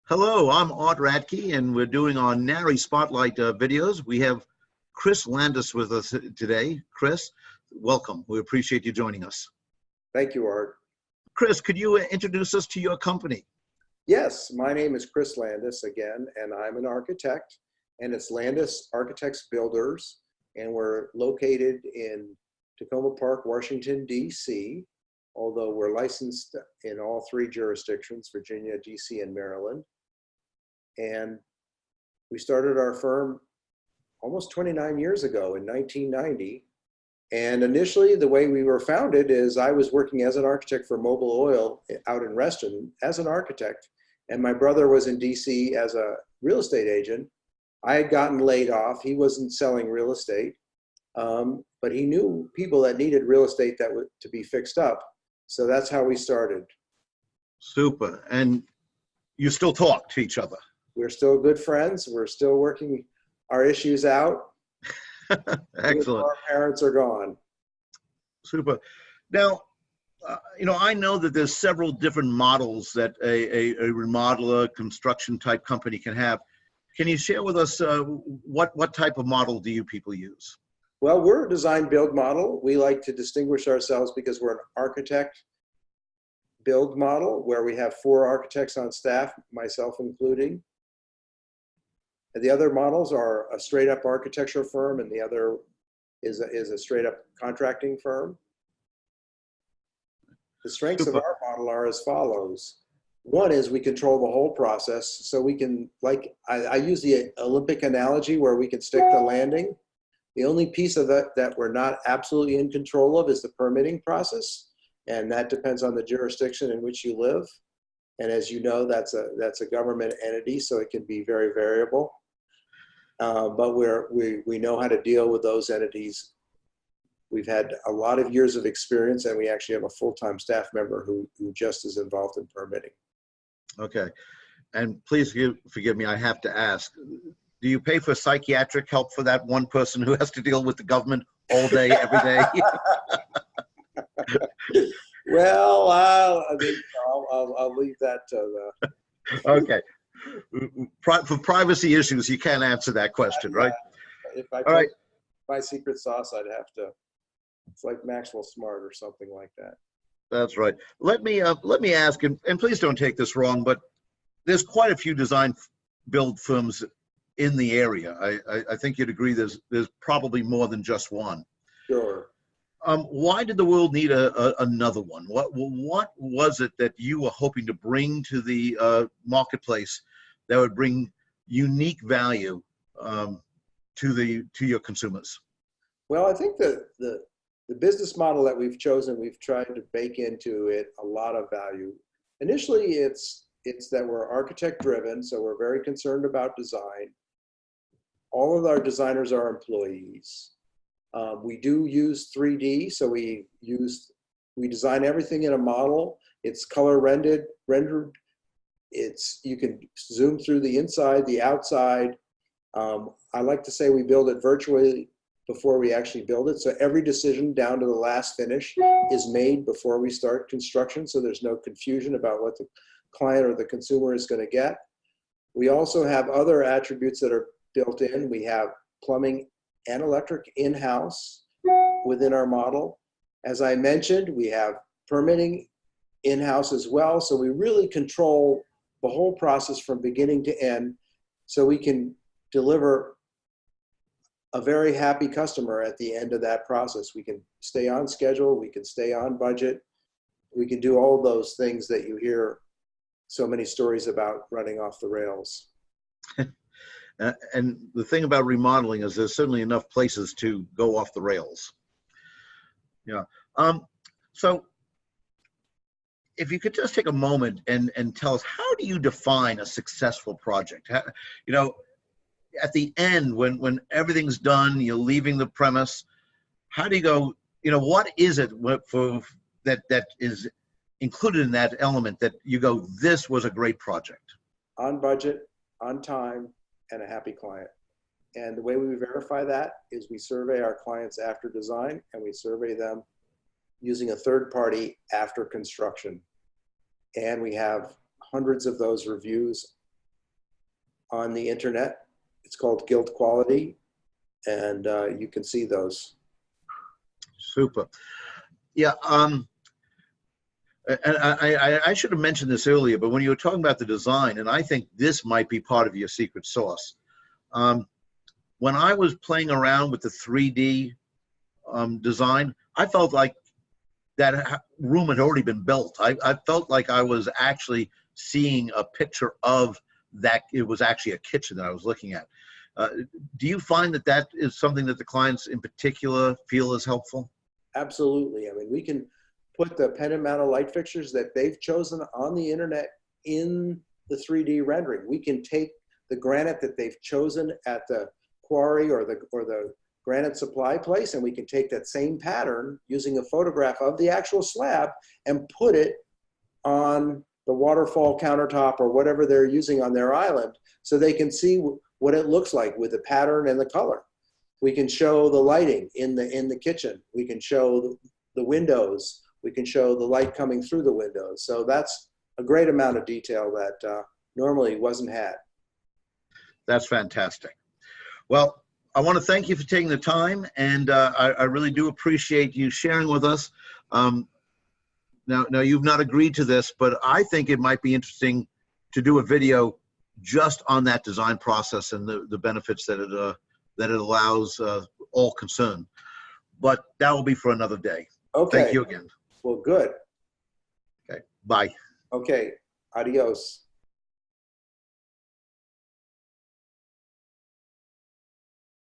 Hello, I'm Art Radke, and we're doing our NARI Spotlight videos. We have Chris Landis with us today. Chris, welcome. We appreciate you joining us. Thank you, Art. Chris, could you introduce us to your company? Yes, my name is Chris Landis again, and I'm an architect, and it's Landis Architects Builders, and we're located in Tacoma Park, Washington, D.C., although we're licensed in all three jurisdictions, Virginia, D.C., and Maryland. And we started our firm almost 29 years ago in 1990. And initially, the way we were founded is I was working as an architect for Mobil Oil out in Reston as an architect. And my brother was in DC as a real estate agent. I had gotten laid off. He wasn't selling real estate, but he knew people that needed real estate that was to be fixed up. So that's how we started. Super. And you still talk to each other? We're still good friends. We're still working our issues out. Excellent. Our parents are gone. Super. Now, I know that there's several different models that a remodeler, construction type company can have. Can you share with us what type of model do you people use? Well, we're a design build model. We like to distinguish ourselves because we're an architect build model where we have 4 architects on staff, myself including. And the other models are a straight up architecture firm, and the other is a straight up contracting firm. The strengths of our model are as follows. One is we control the whole process. So we can, like, I use the Olympic analogy where we can stick the landing. The only piece of that we're not absolutely in control of is the permitting process. And that depends on the jurisdiction in which you live. And as you know, that's a government entity, so it can be very variable. But we know how to deal with those entities. We've had a lot of years of experience, and we actually have a full-time staff member who just is involved in permitting. Okay. And please forgive me, I have to ask, do you pay for psychiatric help for that one person who has to deal with the government all day, every day? Well, I'll leave that to the... Okay. For privacy issues, you can't answer that question, right? If I all right. My secret sauce, I'd have to, it's like Maxwell Smart or something like that. That's right. Let me ask, and please don't take this wrong, but there's quite a few design build firms in the area. I think you'd agree there's probably more than just one. Sure. Why did the world need another one? What was it that you were hoping to bring to the marketplace that would bring unique value to your consumers? Well, I think the business model that we've chosen, we've tried to bake into it a lot of value. Initially, it's that we're architect driven, so we're very concerned about design. All of our designers are employees. We do use 3D, so we design everything in a model. It's color rendered. You can zoom through the inside, the outside. I like to say we build it virtually before we actually build it. So every decision down to the last finish is made before we start construction. So there's no confusion about what the client or the consumer is going to get. We also have other attributes that are built in. We have plumbing and electric in-house within our model. As I mentioned, we have permitting in-house as well. So we really control the whole process from beginning to end, so we can deliver a very happy customer at the end of that process. We can stay on schedule, we can stay on budget, we can do all those things that you hear so many stories about running off the rails. And the thing about remodeling is there's certainly enough places to go off the rails. Yeah. So if you could just take a moment and tell us, how do you define a successful project? At the end, when everything's done, you're leaving the premise, how do you go, what is it that is included in that element that you go, this was a great project? On budget, on time, and a happy client. And the way we verify that is we survey our clients after design, and we survey them using a third party after construction. And we have hundreds of those reviews on the internet. It's called Guild Quality, and you can see those. Super. Yeah. And I should have mentioned this earlier, but when you were talking about the design, and I think this might be part of your secret sauce. When I was playing around with the 3D design, I felt like that room had already been built. I felt like I was actually seeing a picture of that. It was actually a kitchen that I was looking at. Do you find that that is something that the clients in particular feel is helpful? Absolutely. I mean, we can put the pendant mounted light fixtures that they've chosen on the internet in the 3D rendering. We can take the granite that they've chosen at the quarry or the granite supply place, and we can take that same pattern using a photograph of the actual slab and put it on the waterfall countertop or whatever they're using on their island, so they can see what it looks like with the pattern and the color. We can show the lighting in the kitchen. We can show the windows. We can show the light coming through the windows. So that's a great amount of detail that normally wasn't had. That's fantastic. Well, I want to thank you for taking the time, and I really do appreciate you sharing with us. Now, you've not agreed to this, but I think it might be interesting to do a video just on that design process and the benefits that it allows all concerned. But that will be for another day. Okay. Thank you again. Well, good. Okay. Bye. Okay. Adios.